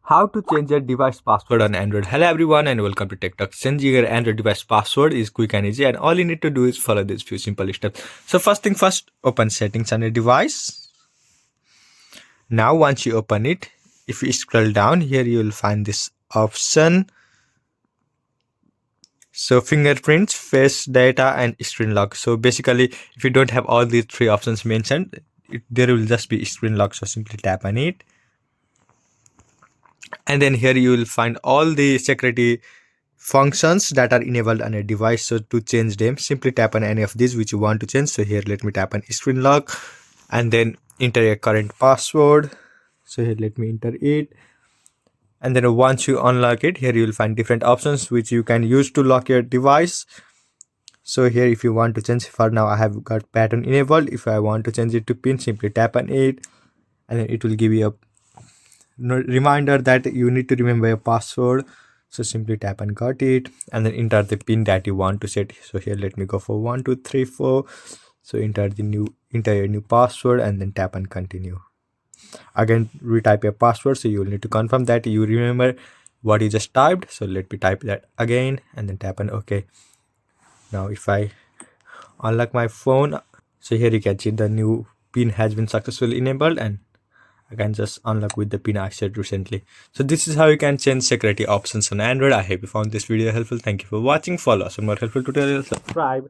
How to change your device password on Android. Hello everyone and welcome to Tech Talk. Changing your Android device password is quick and easy, and all you need to do is follow these few simple steps. So first thing first, open settings on your device. Now once you open it, if you scroll down here, you will find this option. So fingerprints, face data and screen lock. So basically if you don't have all these three options mentioned, there will just be screen lock. So simply tap on it. And then here you will find all the security functions that are enabled on a device. So to change them, simply tap on any of these which you want to change. So here let me tap on screen lock and then enter a current password. So here let me enter it. And then once you unlock it, here you will find different options which you can use to lock your device. So here if you want to change, for now I have got pattern enabled. If I want to change it to pin, simply tap on it and then it will give you a reminder that you need to remember your password. So simply tap and got it and then enter the pin that you want to set. So here let me go for 1234. So enter your new password and then tap and continue. Again retype your password, so you will need to confirm that you remember what you just typed. So let me type that again and then tap on OK. Now if I unlock my phone, so here you can see the new pin has been successfully enabled and I can just unlock with the pin I set recently. So this is how you can change security options on Android. I hope you found this video helpful. Thank you for watching. Follow us for more helpful tutorials. Subscribe.